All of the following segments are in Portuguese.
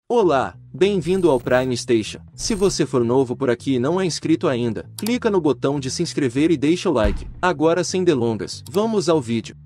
Olá, bem-vindo ao Prime Station. Se você for novo por aqui e não é inscrito ainda, clica no botão de se inscrever e deixa o like. Agora sem delongas, vamos ao vídeo.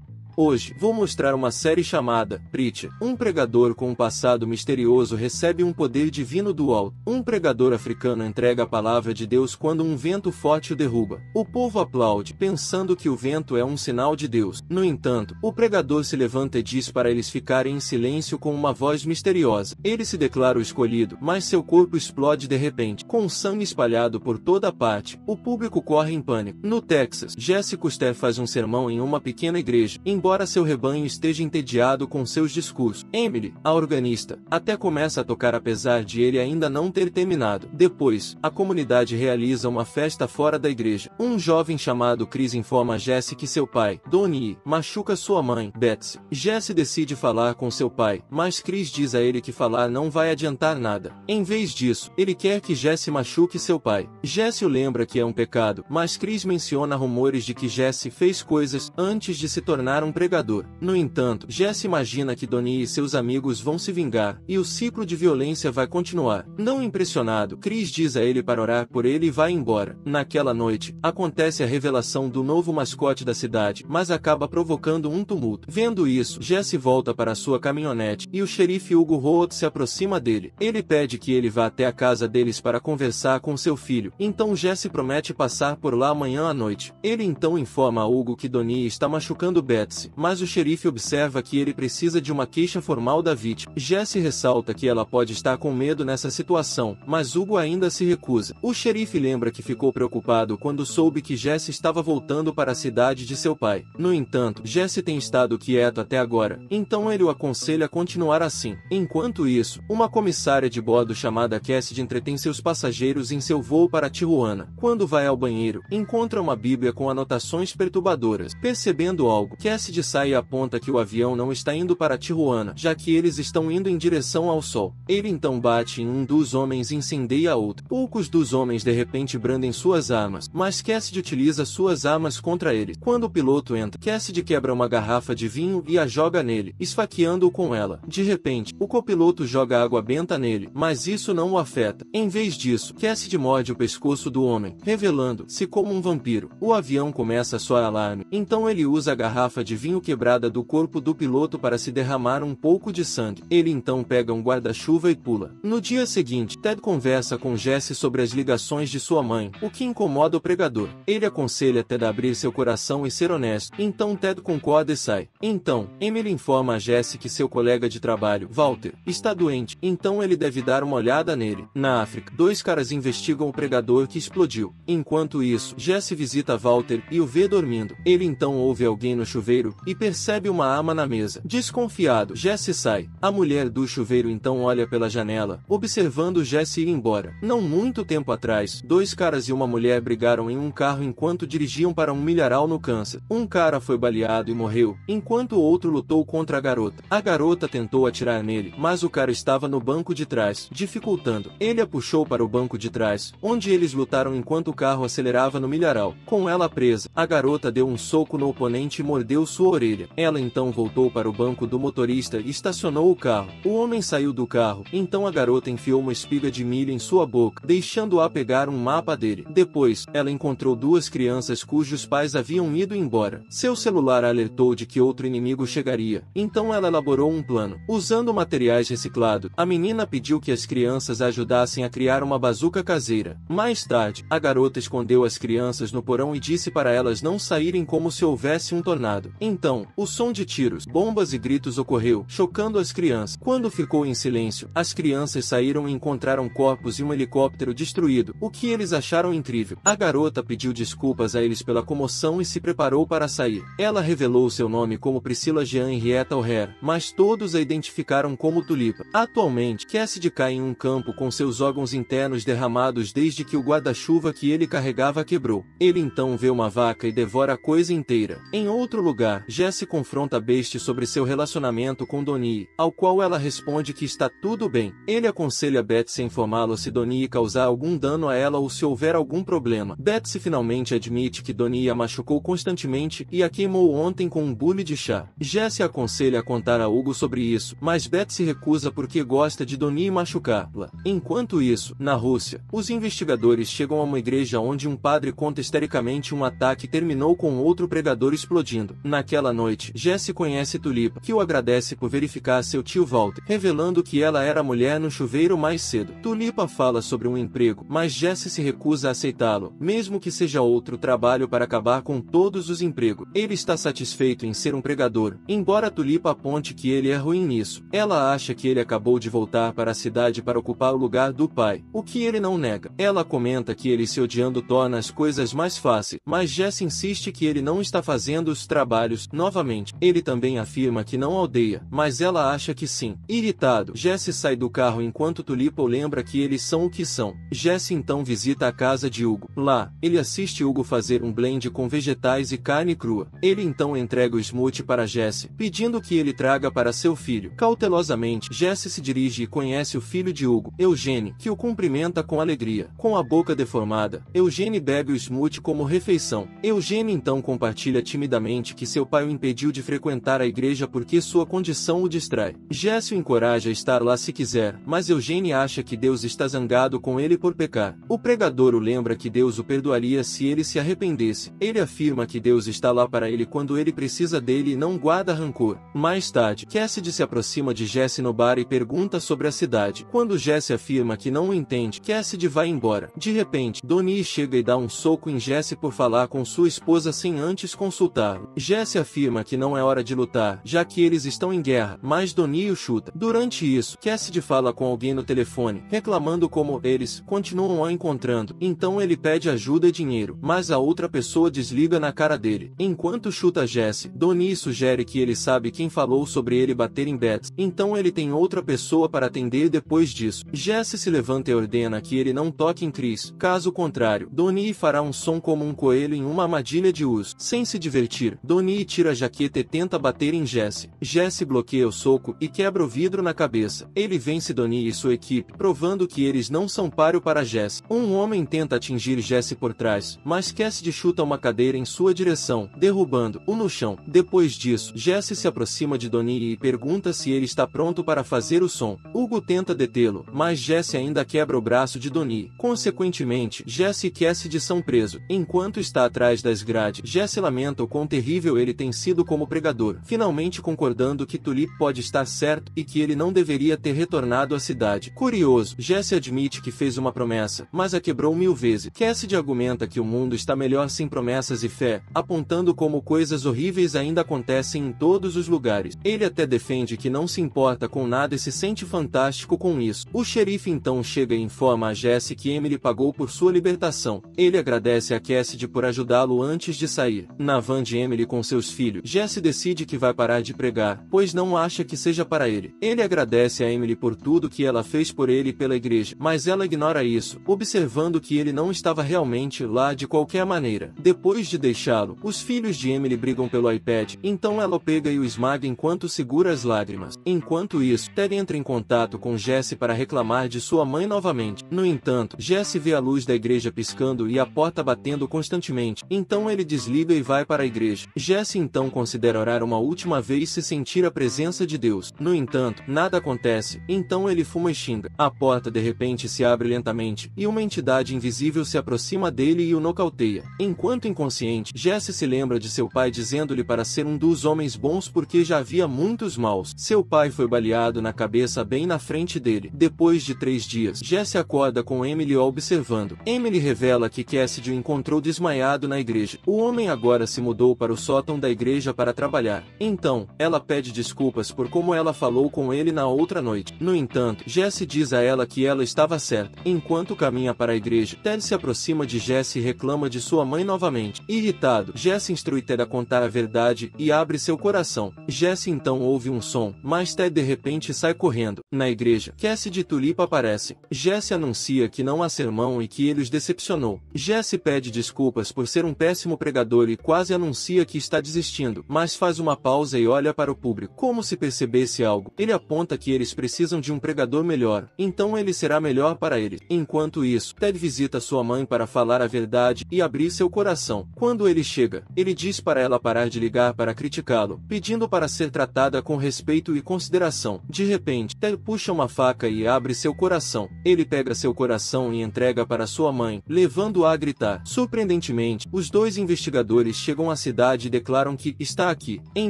Hoje, vou mostrar uma série chamada Preacher. Um pregador com um passado misterioso recebe um poder divino do alto. Um pregador africano entrega a palavra de Deus quando um vento forte o derruba. O povo aplaude, pensando que o vento é um sinal de Deus. No entanto, o pregador se levanta e diz para eles ficarem em silêncio com uma voz misteriosa. Ele se declara o escolhido, mas seu corpo explode de repente, com sangue espalhado por toda parte. O público corre em pânico. No Texas, Jesse Custer faz um sermão em uma pequena igreja, embora seu rebanho esteja entediado com seus discursos. Emily, a organista, até começa a tocar apesar de ele ainda não ter terminado. Depois, a comunidade realiza uma festa fora da igreja. Um jovem chamado Chris informa Jesse que seu pai, Donnie, machuca sua mãe, Betsy. Jesse decide falar com seu pai, mas Chris diz a ele que falar não vai adiantar nada. Em vez disso, ele quer que Jesse machuque seu pai. Jesse o lembra que é um pecado, mas Chris menciona rumores de que Jesse fez coisas antes de se tornar um pregador. No entanto, Jesse imagina que Donnie e seus amigos vão se vingar, e o ciclo de violência vai continuar. Não impressionado, Chris diz a ele para orar por ele e vai embora. Naquela noite, acontece a revelação do novo mascote da cidade, mas acaba provocando um tumulto. Vendo isso, Jesse volta para sua caminhonete, e o xerife Hugo Roth se aproxima dele. Ele pede que ele vá até a casa deles para conversar com seu filho, então Jesse promete passar por lá amanhã à noite. Ele então informa a Hugo que Donnie está machucando Betsy, mas o xerife observa que ele precisa de uma queixa formal da vítima. Jesse ressalta que ela pode estar com medo nessa situação, mas Hugo ainda se recusa. O xerife lembra que ficou preocupado quando soube que Jesse estava voltando para a cidade de seu pai. No entanto, Jesse tem estado quieto até agora, então ele o aconselha a continuar assim. Enquanto isso, uma comissária de bordo chamada Cassidy entretém seus passageiros em seu voo para Tijuana. Quando vai ao banheiro, encontra uma bíblia com anotações perturbadoras. Percebendo algo, Cassidy sai e aponta que o avião não está indo para Tijuana, já que eles estão indo em direção ao sol. Ele então bate em um dos homens e incendeia outro. Poucos dos homens de repente brandem suas armas, mas Cassidy utiliza suas armas contra eles. Quando o piloto entra, Cassidy quebra uma garrafa de vinho e a joga nele, esfaqueando-o com ela. De repente, o copiloto joga água benta nele, mas isso não o afeta. Em vez disso, Cassidy morde o pescoço do homem, revelando-se como um vampiro. O avião começa a soar alarme, então ele usa a garrafa de vinho quebrada do corpo do piloto para se derramar um pouco de sangue. Ele então pega um guarda-chuva e pula. No dia seguinte, Ted conversa com Jesse sobre as ligações de sua mãe, o que incomoda o pregador. Ele aconselha Ted a abrir seu coração e ser honesto, então Ted concorda e sai. Então, Emily informa a Jesse que seu colega de trabalho, Walter, está doente, então ele deve dar uma olhada nele. Na África, dois caras investigam o pregador que explodiu. Enquanto isso, Jesse visita Walter e o vê dormindo. Ele então ouve alguém no chuveiro e percebe uma arma na mesa. Desconfiado, Jesse sai. A mulher do chuveiro então olha pela janela, observando Jesse ir embora. Não muito tempo atrás, dois caras e uma mulher brigaram em um carro enquanto dirigiam para um milharal no Kansas. Um cara foi baleado e morreu, enquanto o outro lutou contra a garota. A garota tentou atirar nele, mas o cara estava no banco de trás, dificultando. Ele a puxou para o banco de trás, onde eles lutaram enquanto o carro acelerava no milharal. Com ela presa, a garota deu um soco no oponente e mordeu sua orelha. Ela então voltou para o banco do motorista e estacionou o carro. O homem saiu do carro, então a garota enfiou uma espiga de milho em sua boca, deixando-a pegar um mapa dele. Depois, ela encontrou duas crianças cujos pais haviam ido embora. Seu celular alertou de que outro inimigo chegaria, então ela elaborou um plano. Usando materiais reciclados, a menina pediu que as crianças a ajudassem a criar uma bazuca caseira. Mais tarde, a garota escondeu as crianças no porão e disse para elas não saírem como se houvesse um tornado. Então, o som de tiros, bombas e gritos ocorreu, chocando as crianças. Quando ficou em silêncio, as crianças saíram e encontraram corpos e um helicóptero destruído, o que eles acharam incrível. A garota pediu desculpas a eles pela comoção e se preparou para sair. Ela revelou seu nome como Priscilla Jean Henrietta O'Hare, mas todos a identificaram como Tulipa. Atualmente, Cassidy cai em um campo com seus órgãos internos derramados desde que o guarda-chuva que ele carregava quebrou. Ele então vê uma vaca e devora a coisa inteira. Em outro lugar, lugar, Jesse confronta Betsy sobre seu relacionamento com Donnie, ao qual ela responde que está tudo bem. Ele aconselha Betsy a informá-lo se Donnie causar algum dano a ela ou se houver algum problema. Betsy finalmente admite que Donnie a machucou constantemente e a queimou ontem com um bule de chá. Jesse aconselha a contar a Hugo sobre isso, mas Betsy recusa porque gosta de Donnie machucá-la. Enquanto isso, na Rússia, os investigadores chegam a uma igreja onde um padre conta histericamente um ataque que terminou com outro pregador explodindo. Naquela noite, Jesse conhece Tulipa, que o agradece por verificar seu tio Walter, revelando que ela era a mulher no chuveiro mais cedo. Tulipa fala sobre um emprego, mas Jesse se recusa a aceitá-lo, mesmo que seja outro trabalho para acabar com todos os empregos. Ele está satisfeito em ser um pregador, embora Tulipa aponte que ele é ruim nisso. Ela acha que ele acabou de voltar para a cidade para ocupar o lugar do pai, o que ele não nega. Ela comenta que ele se odiando torna as coisas mais fáceis, mas Jesse insiste que ele não está fazendo os trabalhos novamente. Ele também afirma que não a odeia, mas ela acha que sim. Irritado, Jesse sai do carro enquanto Tulipa o lembra que eles são o que são. Jesse então visita a casa de Hugo. Lá, ele assiste Hugo fazer um blend com vegetais e carne crua. Ele então entrega o smoothie para Jesse, pedindo que ele traga para seu filho. Cautelosamente, Jesse se dirige e conhece o filho de Hugo, Eugene, que o cumprimenta com alegria. Com a boca deformada, Eugene bebe o smoothie como refeição. Eugene então compartilha timidamente que seu pai o impediu de frequentar a igreja porque sua condição o distrai. Jesse o encoraja a estar lá se quiser, mas Eugene acha que Deus está zangado com ele por pecar. O pregador o lembra que Deus o perdoaria se ele se arrependesse. Ele afirma que Deus está lá para ele quando ele precisa dele e não guarda rancor. Mais tarde, Cassidy se aproxima de Jesse no bar e pergunta sobre a cidade. Quando Jesse afirma que não o entende, Cassidy vai embora. De repente, Donnie chega e dá um soco em Jesse por falar com sua esposa sem antes consultá-lo. Jesse afirma que não é hora de lutar, já que eles estão em guerra, mas Donnie o chuta. Durante isso, Cassidy fala com alguém no telefone, reclamando como eles continuam a encontrando. Então ele pede ajuda e dinheiro, mas a outra pessoa desliga na cara dele. Enquanto chuta Jesse, Donnie sugere que ele sabe quem falou sobre ele bater em Betsy, então ele tem outra pessoa para atender depois disso. Jesse se levanta e ordena que ele não toque em Chris, caso contrário, Donnie fará um som como um coelho em uma armadilha de uso. Sem se divertir, Donnie tira a jaqueta e tenta bater em Jesse. Jesse bloqueia o soco e quebra o vidro na cabeça. Ele vence Donnie e sua equipe, provando que eles não são páreo para Jesse. Um homem tenta atingir Jesse por trás, mas Cassidy chuta uma cadeira em sua direção, derrubando-o no chão. Depois disso, Jesse se aproxima de Donnie e pergunta se ele está pronto para fazer o som. Hugo tenta detê-lo, mas Jesse ainda quebra o braço de Donnie. Consequentemente, Jesse e Cassidy são presos. Enquanto está atrás das grades, Jesse lamenta o quão terrível ele tem sido como pregador, finalmente concordando que Tulip pode estar certo e que ele não deveria ter retornado à cidade. Curioso, Jesse admite que fez uma promessa, mas a quebrou 1000 vezes. Cassidy argumenta que o mundo está melhor sem promessas e fé, apontando como coisas horríveis ainda acontecem em todos os lugares. Ele até defende que não se importa com nada e se sente fantástico com isso. O xerife então chega e informa a Jesse que Emily pagou por sua libertação. Ele agradece a Cassidy por ajudá-lo antes de sair. Na van de Emily com seus filhos, Jesse decide que vai parar de pregar, pois não acha que seja para ele. Ele agradece a Emily por tudo que ela fez por ele e pela igreja, mas ela ignora isso, observando que ele não estava realmente lá de qualquer maneira. Depois de deixá-lo, os filhos de Emily brigam pelo iPad, então ela o pega e o esmaga enquanto segura as lágrimas. Enquanto isso, Ted entra em contato com Jesse para reclamar de sua mãe novamente. No entanto, Jesse vê a luz da igreja piscando e a porta batendo constantemente, então ele desliga e vai para a igreja. Jesse então considera orar uma última vez se sentir a presença de Deus. No entanto, nada acontece, então ele fuma e xinga. A porta de repente se abre lentamente, e uma entidade invisível se aproxima dele e o nocauteia. Enquanto inconsciente, Jesse se lembra de seu pai dizendo-lhe para ser um dos homens bons porque já havia muitos maus. Seu pai foi baleado na cabeça bem na frente dele. Depois de 3 dias, Jesse acorda com Emily o observando. Emily revela que Cassidy o encontrou desmaiado na igreja. O homem agora se mudou para o sótão da igreja para trabalhar. Então, ela pede desculpas por como ela falou com ele na outra noite. No entanto, Jesse diz a ela que ela estava certa. Enquanto caminha para a igreja, Ted se aproxima de Jesse e reclama de sua mãe novamente. Irritado, Jesse instrui Ted a contar a verdade e abre seu coração. Jesse então ouve um som, mas Ted de repente sai correndo. Na igreja, Cassidy e Tulipa aparecem. Jesse anuncia que não há sermão e que ele os decepcionou. Jesse pede desculpas por ser um péssimo pregador e quase anuncia que está desistindo, mas faz uma pausa e olha para o público, como se percebesse algo. Ele aponta que eles precisam de um pregador melhor, então ele será melhor para ele. Enquanto isso, Ted visita sua mãe para falar a verdade e abrir seu coração. Quando ele chega, ele diz para ela parar de ligar para criticá-lo, pedindo para ser tratada com respeito e consideração. De repente, Ted puxa uma faca e abre seu coração. Ele pega seu coração e entrega para sua mãe, levando-a a gritar. Surpreendentemente, os dois investigadores chegam à cidade e declaram que está aqui. Em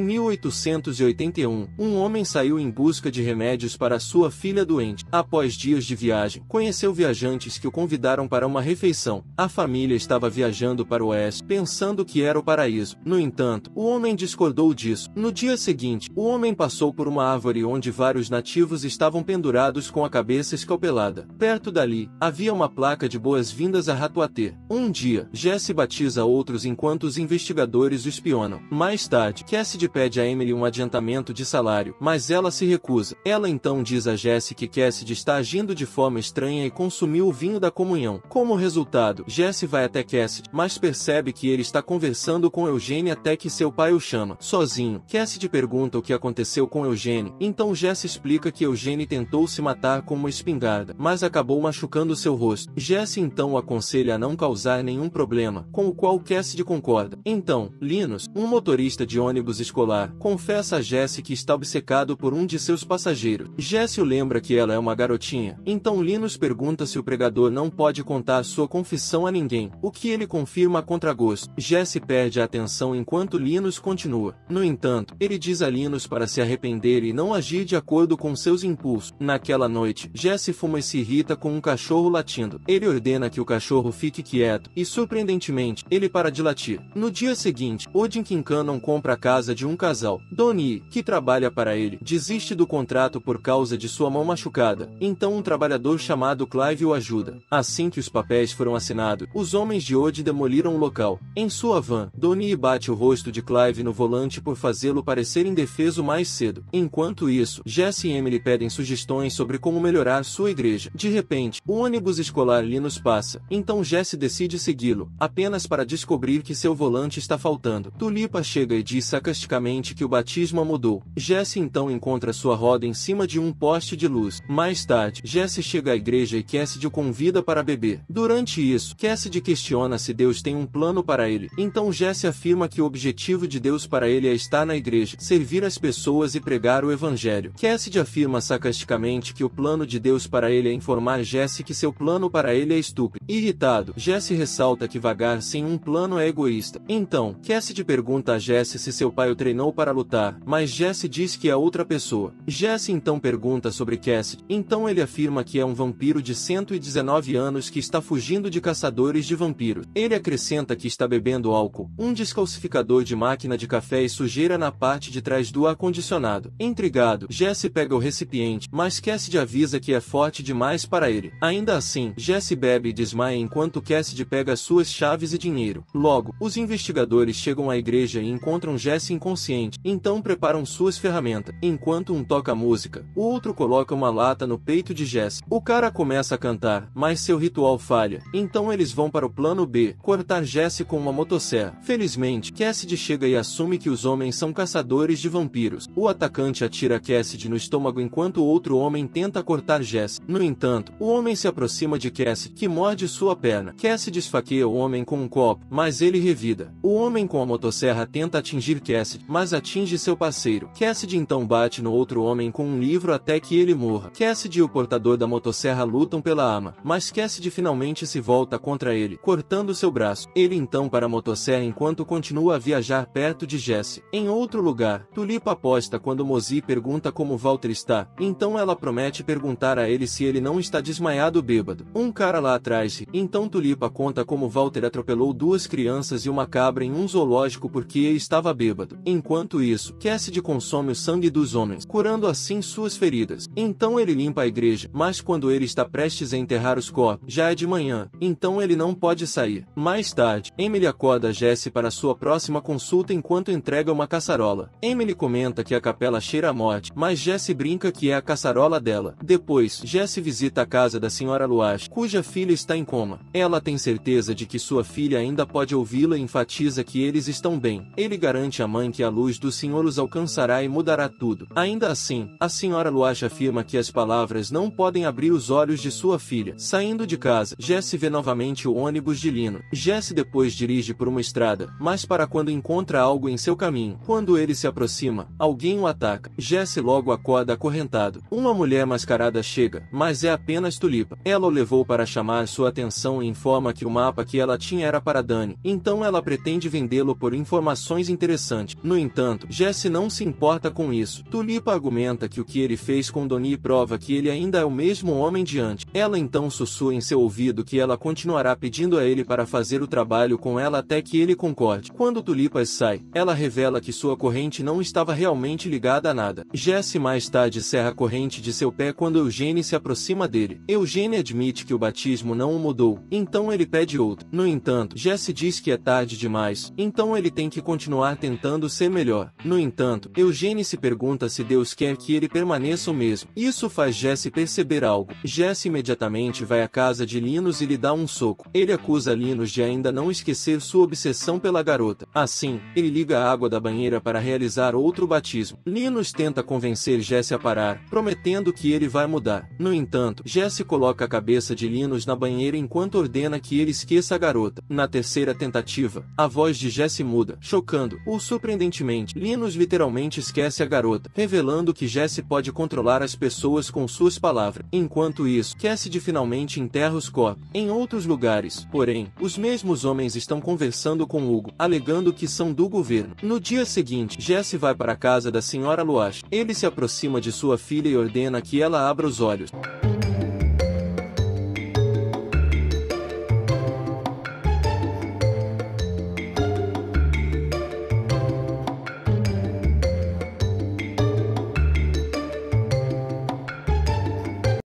1881, um homem saiu em busca de remédios para sua filha doente. Após dias de viagem, conheceu viajantes que o convidaram para uma refeição. A família estava viajando para o oeste, pensando que era o paraíso. No entanto, o homem discordou disso. No dia seguinte, o homem passou por uma árvore onde vários nativos estavam pendurados com a cabeça escalpelada. Perto dali, havia uma placa de boas-vindas a Ratuatê. Um dia, Jesse batiza outros enquanto os investigadores o espionam. Mais tarde, Cassidy pede a Emily um adiantamento de salário, mas ela se recusa. Ela então diz a Jesse que Cassidy está agindo de forma estranha e consumiu o vinho da comunhão. Como resultado, Jesse vai até Cassidy, mas percebe que ele está conversando com Eugene até que seu pai o chama. Sozinho, Cassidy pergunta o que aconteceu com Eugene, então Jesse explica que Eugene tentou se matar com uma espingarda, mas acabou machucando seu rosto. Jesse então o aconselha a não causar nenhum problema, com o qual Cassidy concorda. Então, Linus, um motorista de ônibus escolar, confessa a Jesse que está obcecado por um de seus passageiros. Jesse o lembra que ela é uma garotinha, então Linus pergunta se o pregador não pode contar sua confissão a ninguém, o que ele confirma a contragosto. Jesse perde a atenção enquanto Linus continua. No entanto, ele diz a Linus para se arrepender e não agir de acordo com seus impulsos. Naquela noite, Jesse fuma e se irrita com um cachorro latindo. Ele ordena que o cachorro fique quieto, e surpreendentemente, ele para de latir. No dia seguinte, Odin Kincannon compra a casa de um casal. Donnie, que trabalha para ele, desiste do contrato por causa de sua mão machucada. Então um trabalhador chamado Clive o ajuda. Assim que os papéis foram assinados, os homens de Odin demoliram o local. Em sua van, Donnie bate o rosto de Clive no volante por fazê-lo parecer indefeso mais cedo. Enquanto isso, Jesse e Emily pedem sugestões sobre como melhorar sua igreja. De repente, o ônibus escolar Linus passa. Então Jesse decide segui-lo, apenas para descobrir que seu volante está faltando. Tulipa chega e diz sarcasticamente que o batismo a mudou. Jesse então encontra sua roda em cima de um poste de luz. Mais tarde, Jesse chega à igreja e Cassidy o convida para beber. Durante isso, Cassidy questiona se Deus tem um plano para ele. Então Jesse afirma que o objetivo de Deus para ele é estar na igreja, servir as pessoas e pregar o evangelho. Cassidy afirma sarcasticamente que o plano de Deus para ele é informar Jesse que seu plano para ele é estúpido. Irritado, Jesse ressalta que vagar sem um plano é egoísta. Então, Cassidy pergunta a Jesse se seu pai o treinou para lutar, mas Jesse diz que é outra pessoa. Jesse então pergunta sobre Cassidy, então ele afirma que é um vampiro de 119 anos que está fugindo de caçadores de vampiros. Ele acrescenta que está bebendo álcool, um descalcificador de máquina de café e sujeira na parte de trás do ar-condicionado. Intrigado, Jesse pega o recipiente, mas Cassidy avisa que é forte demais para ele. Ainda assim, Jesse bebe e desmaia enquanto Cassidy pega suas chaves e dinheiro. Logo, os investigadores chegam à igreja e encontram Jesse inconsciente, então preparam suas ferramentas. Enquanto um toca música, o outro coloca uma lata no peito de Jesse. O cara começa a cantar, mas seu ritual falha. Então eles vão para o plano B, cortar Jesse com uma motosserra. Felizmente, Cassidy chega e assume que os homens são caçadores de vampiros. O atacante atira Cassidy no estômago enquanto o outro homem tenta cortar Jesse. No entanto, o homem se aproxima de Cassidy, que morde sua perna. Cassidy esfaqueia o homem com um copo, mas ele revida. O homem com a motosserra tenta atingir Cassidy, mas atinge seu parceiro. Cassidy então bate no outro homem com um livro até que ele morra. Cassidy e o portador da motosserra lutam pela arma, mas Cassidy finalmente se volta contra ele, cortando seu braço. Ele então para a motosserra enquanto continua a viajar perto de Jesse. Em outro lugar, Tulipa aposta quando Mozi pergunta como Walter está, então ela promete perguntar a ele se ele não está desmaiado bêbado. Um cara lá atrás, então Tulipa conta como Walter atropelou duas crianças e uma cabra em um zoológico porque ele estava bêbado. Enquanto isso, Cassidy consome o sangue dos homens, curando assim suas feridas. Então ele limpa a igreja, mas quando ele está prestes a enterrar os corpos, já é de manhã, então ele não pode sair. Mais tarde, Emily acorda Jesse para sua próxima consulta enquanto entrega uma caçarola. Emily comenta que a capela cheira a morte, mas Jesse brinca que é a caçarola dela. Depois, Jesse visita a casa da senhora Luage, cuja filha está em coma. Ela tem certeza de que sua filha ainda pode ouvi-la e enfatiza que eles estão também. Ele garante à mãe que a luz do Senhor os alcançará e mudará tudo. Ainda assim, a senhora Luash afirma que as palavras não podem abrir os olhos de sua filha. Saindo de casa, Jesse vê novamente o ônibus de Lino. Jesse depois dirige por uma estrada, mas para quando encontra algo em seu caminho. Quando ele se aproxima, alguém o ataca. Jesse logo acorda acorrentado. Uma mulher mascarada chega, mas é apenas Tulipa. Ela o levou para chamar sua atenção e informa que o mapa que ela tinha era para Dani. Então ela pretende vendê-lo por informações interessantes. No entanto, Jesse não se importa com isso. Tulipa argumenta que o que ele fez com Donnie prova que ele ainda é o mesmo homem de antes. Ela então sussurra em seu ouvido que ela continuará pedindo a ele para fazer o trabalho com ela até que ele concorde. Quando Tulipa sai, ela revela que sua corrente não estava realmente ligada a nada. Jesse mais tarde serra a corrente de seu pé quando Eugene se aproxima dele. Eugene admite que o batismo não o mudou, então ele pede outro. No entanto, Jesse diz que é tarde demais, então ele tem que continuar tentando ser melhor. No entanto, Eugene se pergunta se Deus quer que ele permaneça o mesmo. Isso faz Jesse perceber algo. Jesse imediatamente vai à casa de Linus e lhe dá um soco. Ele acusa Linus de ainda não esquecer sua obsessão pela garota. Assim, ele liga a água da banheira para realizar outro batismo. Linus tenta convencer Jesse a parar, prometendo que ele vai mudar. No entanto, Jesse coloca a cabeça de Linus na banheira enquanto ordena que ele esqueça a garota. Na terceira tentativa, a voz de Jesse muda, chocando-o surpreendentemente. Linus literalmente esquece a garota, revelando que Jesse pode controlar as pessoas com suas palavras. Enquanto isso, Cassidy finalmente enterra os corpos. Em outros lugares, porém, os mesmos homens estão conversando com Hugo, alegando que são do governo. No dia seguinte, Jesse vai para a casa da senhora Luash. Ele se aproxima de sua filha e ordena que ela abra os olhos.